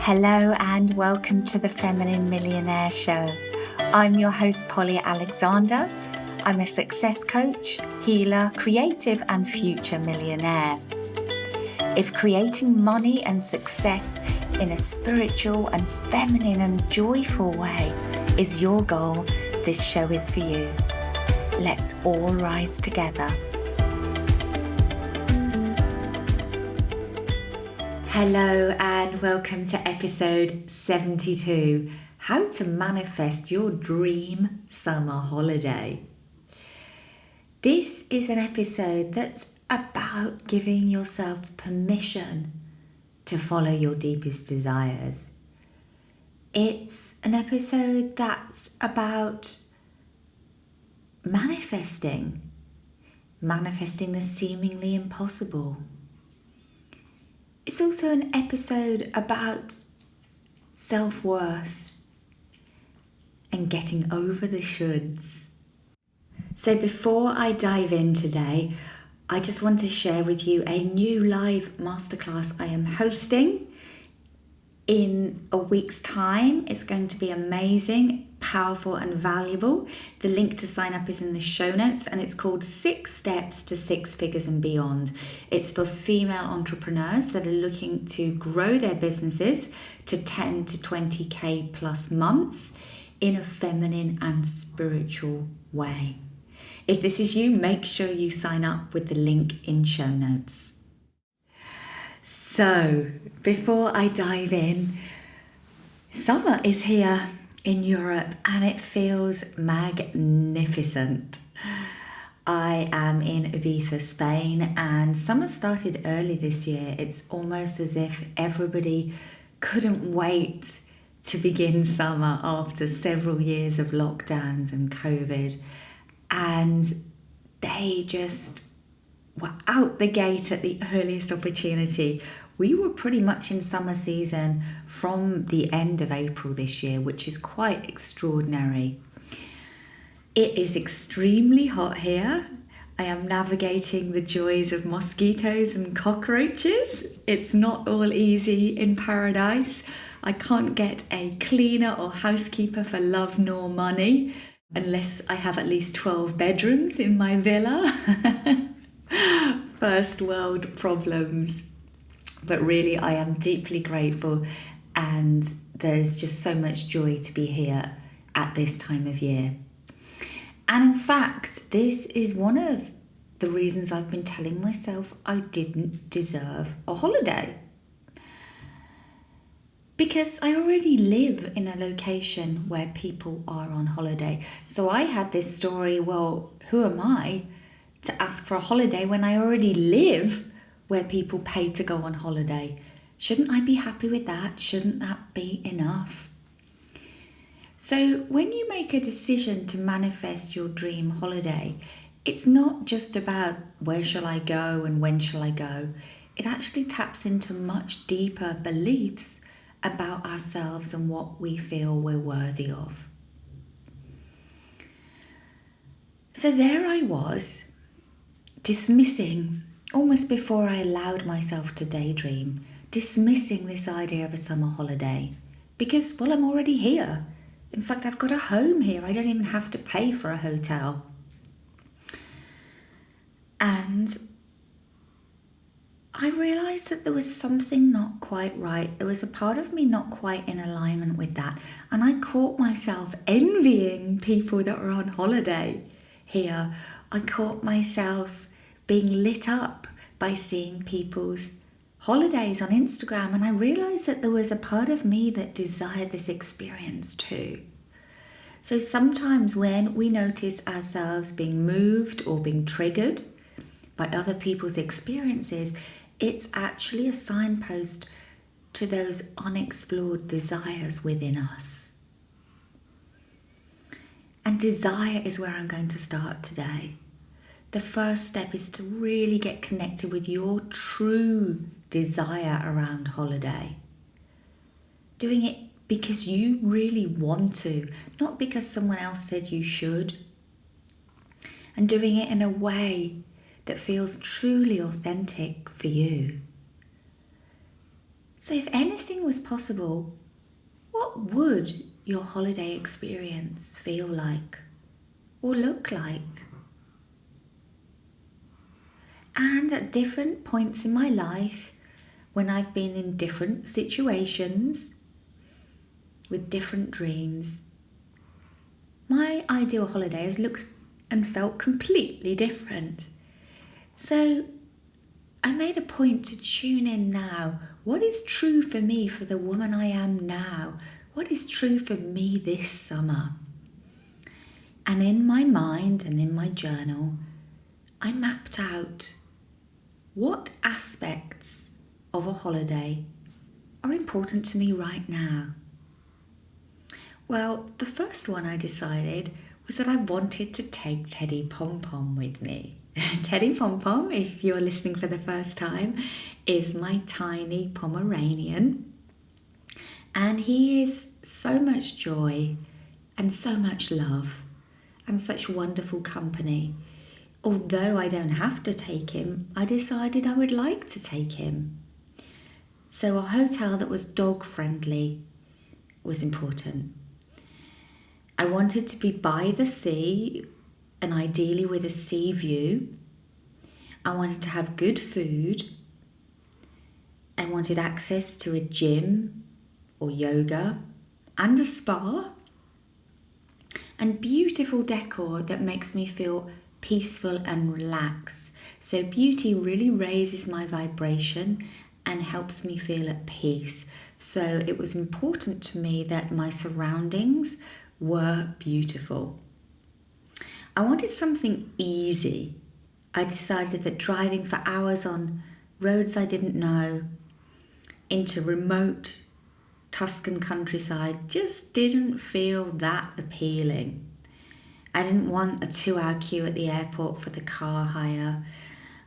Hello and welcome to the Feminine Millionaire Show. I'm your host, Polly Alexander. I'm a success coach, healer, creative, and future millionaire. If creating money and success in a spiritual and feminine and joyful way is your goal, this show is for you. Let's all rise together. Hello and welcome to episode 72, How to Manifest Your Dream Summer Holiday. This is an episode that's about giving yourself permission to follow your deepest desires. It's an episode that's about manifesting the seemingly impossible. It's also an episode about self-worth and getting over the shoulds. So before I dive in today, I just want to share with you a new live masterclass I am hosting in a week's time. It's going to be amazing, powerful and valuable. The link to sign up is in the show notes and it's called 6 Steps to 6 Figures and Beyond. It's for female entrepreneurs that are looking to grow their businesses to 10 to 20k plus months in a feminine and spiritual way. If this is you, make sure you sign up with the link in show notes. So, before I dive in, summer is here in Europe and it feels magnificent. I am in Ibiza, Spain, and summer started early this year. It's almost as if everybody couldn't wait to begin summer after several years of lockdowns and COVID. And they just were out the gate at the earliest opportunity. We were pretty much in summer season from the end of April this year, which is quite extraordinary. It is extremely hot here. I am navigating the joys of mosquitoes and cockroaches. It's not all easy in paradise. I can't get a cleaner or housekeeper for love nor money, unless I have at least 12 bedrooms in my villa. First world problems. But really, I am deeply grateful, and there's just so much joy to be here at this time of year. And in fact, this is one of the reasons I've been telling myself I didn't deserve a holiday. Because I already live in a location where people are on holiday. So I had this story, well, who am I to ask for a holiday when I already live where people pay to go on holiday? Shouldn't I be happy with that? Shouldn't that be enough? So when you make a decision to manifest your dream holiday, it's not just about where shall I go and when shall I go. It actually taps into much deeper beliefs about ourselves and what we feel we're worthy of. So there I was, dismissing, almost before I allowed myself to daydream, dismissing this idea of a summer holiday because, well, I'm already here. In fact, I've got a home here. I don't even have to pay for a hotel. And I realised that there was something not quite right. There was a part of me not quite in alignment with that. And I caught myself envying people that were on holiday here. I caught myself being lit up by seeing people's holidays on Instagram, and I realized that there was a part of me that desired this experience too. So sometimes when we notice ourselves being moved or being triggered by other people's experiences, it's actually a signpost to those unexplored desires within us. And desire is where I'm going to start today. The first step is to really get connected with your true desire around holiday. Doing it because you really want to, not because someone else said you should. And doing it in a way that feels truly authentic for you. So if anything was possible, what would your holiday experience feel like or look like? And at different points in my life, when I've been in different situations with different dreams, my ideal holiday has looked and felt completely different. So I made a point to tune in now. What is true for me, for the woman I am now? What is true for me this summer? And in my mind and in my journal, I mapped out what aspects of a holiday are important to me right now. Well, the first one I decided was that I wanted to take Teddy Pom Pom with me. Teddy Pom Pom, if you're listening for the first time, is my tiny Pomeranian. And he is so much joy and so much love and such wonderful company. Although I don't have to take him, I decided I would like to take him. So a hotel that was dog friendly was important. I wanted to be by the sea and ideally with a sea view. I wanted to have good food. I wanted access to a gym or yoga and a spa and beautiful decor that makes me feel peaceful and relaxed. So beauty really raises my vibration and helps me feel at peace. So it was important to me that my surroundings were beautiful. I wanted something easy. I decided that driving for hours on roads I didn't know into remote Tuscan countryside just didn't feel that appealing. I didn't want a 2-hour queue at the airport for the car hire.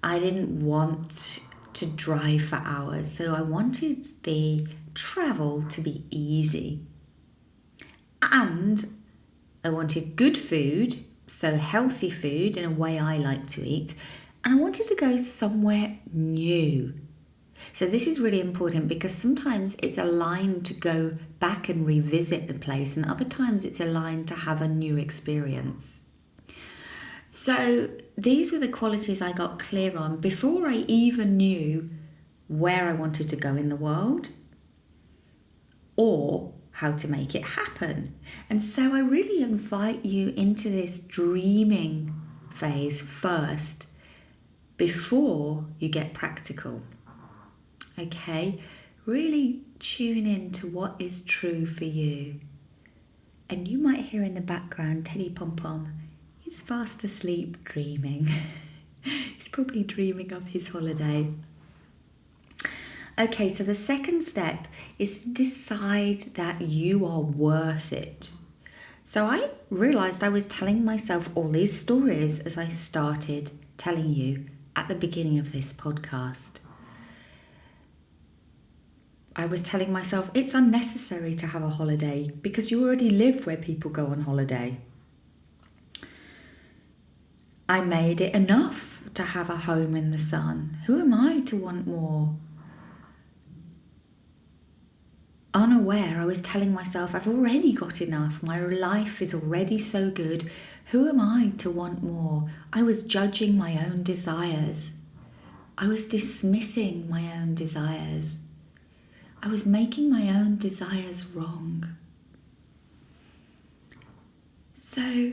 I didn't want to drive for hours, so I wanted the travel to be easy. And I wanted good food, so healthy food in a way I like to eat, and I wanted to go somewhere new. So this is really important because sometimes it's aligned to go back and revisit a place, and other times it's aligned to have a new experience. So these were the qualities I got clear on before I even knew where I wanted to go in the world or how to make it happen. And so I really invite you into this dreaming phase first before you get practical. Okay, really tune in to what is true for you. And you might hear in the background Teddy Pom Pom. He's fast asleep dreaming. He's probably dreaming of his holiday. Okay, so the second step is to decide that you are worth it. So I realised I was telling myself all these stories as I started telling you at the beginning of this podcast. I was telling myself it's unnecessary to have a holiday because you already live where people go on holiday. I made it enough to have a home in the sun. Who am I to want more? Unaware, I was telling myself I've already got enough. My life is already so good. Who am I to want more? I was judging my own desires. I was dismissing my own desires. I was making my own desires wrong. So,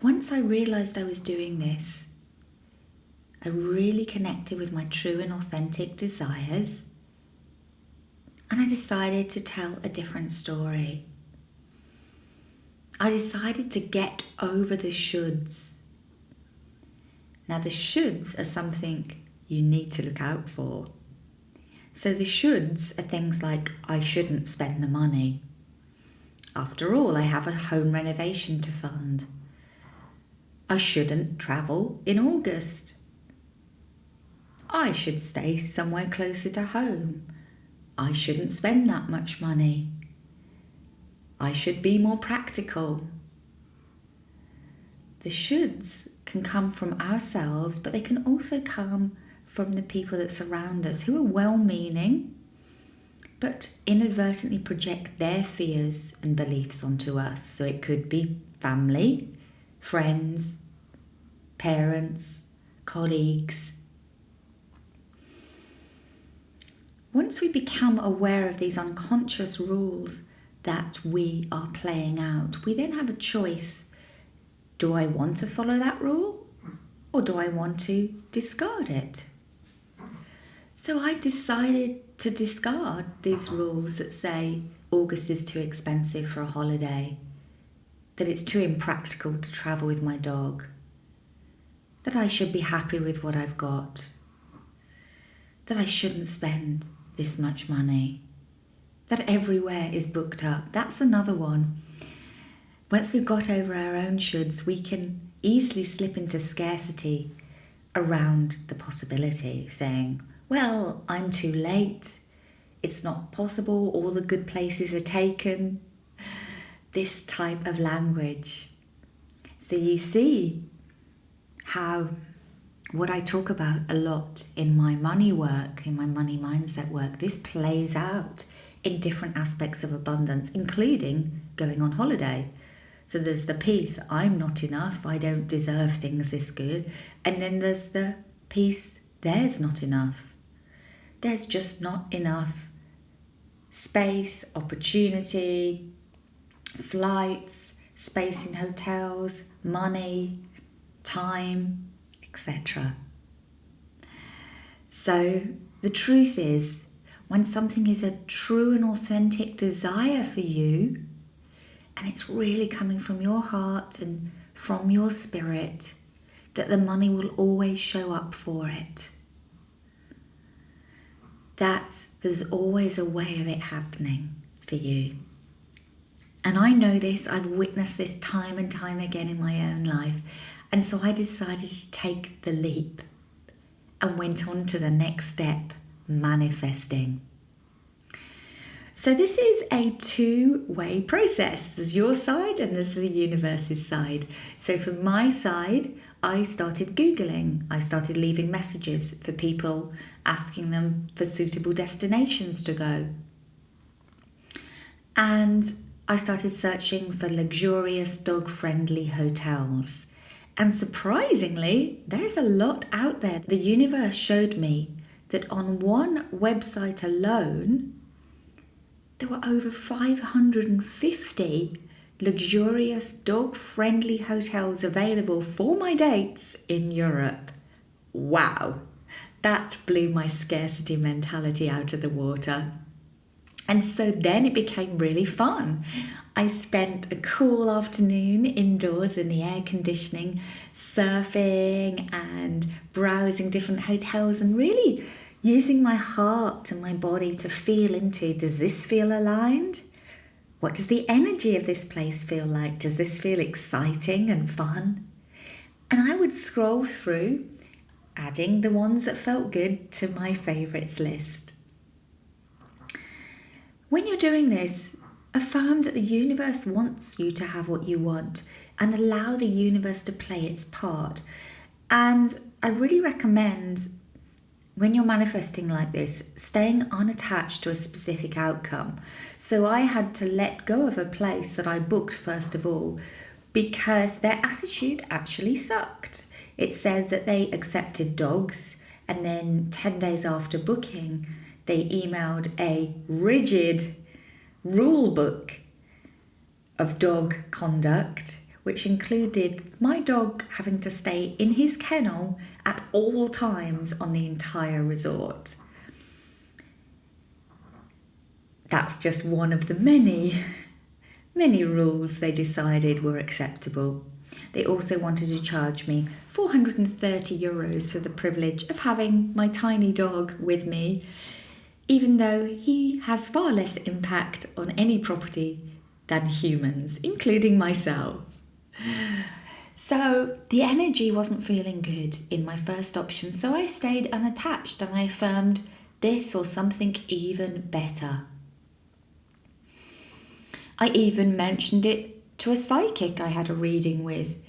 once I realised I was doing this, I really connected with my true and authentic desires, and I decided to tell a different story. I decided to get over the shoulds. Now, the shoulds are something you need to look out for. So the shoulds are things like, I shouldn't spend the money. After all, I have a home renovation to fund. I shouldn't travel in August. I should stay somewhere closer to home. I shouldn't spend that much money. I should be more practical. The shoulds can come from ourselves, but they can also come from the people that surround us who are well-meaning, but inadvertently project their fears and beliefs onto us. So it could be family, friends, parents, colleagues. Once we become aware of these unconscious rules that we are playing out, we then have a choice. Do I want to follow that rule, or do I want to discard it? So I decided to discard these rules that say August is too expensive for a holiday, that it's too impractical to travel with my dog, that I should be happy with what I've got, that I shouldn't spend this much money, that everywhere is booked up. That's another one. Once we've got over our own shoulds, we can easily slip into scarcity around the possibility, saying, well, I'm too late, it's not possible, all the good places are taken. This type of language. So you see how what I talk about a lot in my money work, in my money mindset work, this plays out in different aspects of abundance, including going on holiday. So there's the piece, I'm not enough, I don't deserve things this good. And then there's the piece, there's not enough. There's just not enough space, opportunity, flights, space in hotels, money, time, etc. So the truth is, when something is a true and authentic desire for you, and it's really coming from your heart and from your spirit, that the money will always show up for it. That there's always a way of it happening for you. And I know this, I've witnessed this time and time again in my own life. And so I decided to take the leap and went on to the next step, manifesting. So this is a two-way process. There's your side and there's the universe's side. So for my side, I started Googling. I started leaving messages for people, asking them for suitable destinations to go. And I started searching for luxurious dog-friendly hotels. And surprisingly, there's a lot out there. The universe showed me that on one website alone, there were over 550 luxurious dog-friendly hotels available for my dates in Europe. Wow, that blew my scarcity mentality out of the water. And so then it became really fun. I spent a cool afternoon indoors in the air conditioning, surfing and browsing different hotels and really using my heart and my body to feel into, does this feel aligned? What does the energy of this place feel like? Does this feel exciting and fun? And I would scroll through, adding the ones that felt good to my favourites list. When you're doing this, affirm that the universe wants you to have what you want and allow the universe to play its part. And I really recommend, when you're manifesting like this, staying unattached to a specific outcome. So I had to let go of a place that I booked first of all because their attitude actually sucked. It said that they accepted dogs, and then 10 days after booking, they emailed a rigid rule book of dog conduct, which included my dog having to stay in his kennel at all times on the entire resort. That's just one of the many rules they decided were acceptable. They also wanted to charge me €430 for the privilege of having my tiny dog with me, even though he has far less impact on any property than humans, including myself. So the energy wasn't feeling good in my first option, so I stayed unattached and I affirmed this or something even better. I even mentioned it to a psychic I had a reading with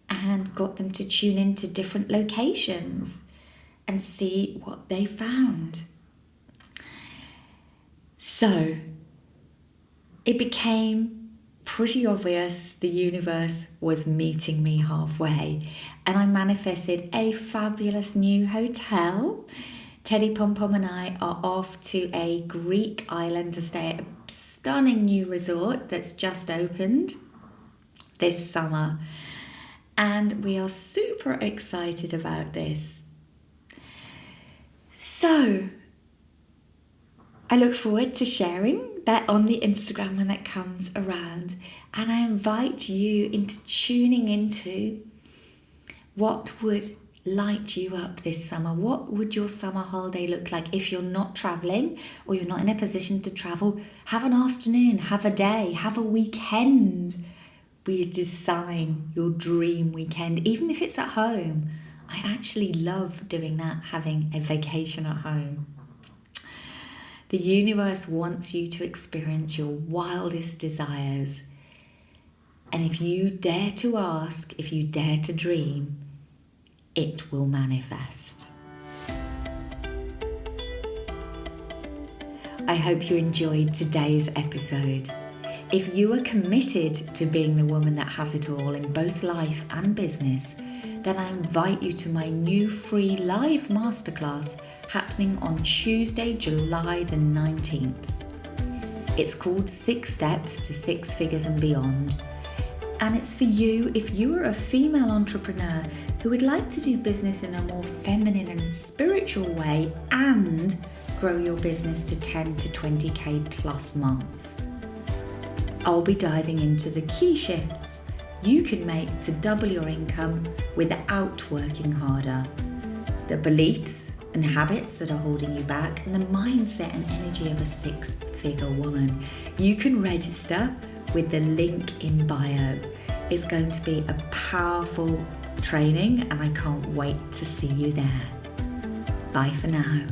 and got them to tune into different locations. and see what they found. So it became pretty obvious the universe was meeting me halfway, and I manifested a fabulous new hotel. Teddy Pom Pom and I are off to a Greek island to stay at a stunning new resort that's just opened this summer, and we are super excited about this. So I look forward to sharing that on the Instagram when that comes around, and I invite you into tuning into what would light you up this summer. What would your summer holiday look like if you're not traveling or you're not in a position to travel? Have an afternoon, have a day, have a weekend. We design your dream weekend, even if it's at home. I actually love doing that, having a vacation at home. The universe wants you to experience your wildest desires. And if you dare to ask, if you dare to dream, it will manifest. I hope you enjoyed today's episode. If you are committed to being the woman that has it all in both life and business, then I invite you to my new free live masterclass happening on Tuesday, July the 19th. It's called 6 Steps to 6 Figures and Beyond. And it's for you if you are a female entrepreneur who would like to do business in a more feminine and spiritual way and grow your business to 10 to 20k plus months. I'll be diving into the key shifts you can make to double your income without working harder, the beliefs and habits that are holding you back, and the mindset and energy of a 6-figure woman. You can register with the link in bio. It's going to be a powerful training, and I can't wait to see you there. Bye for now.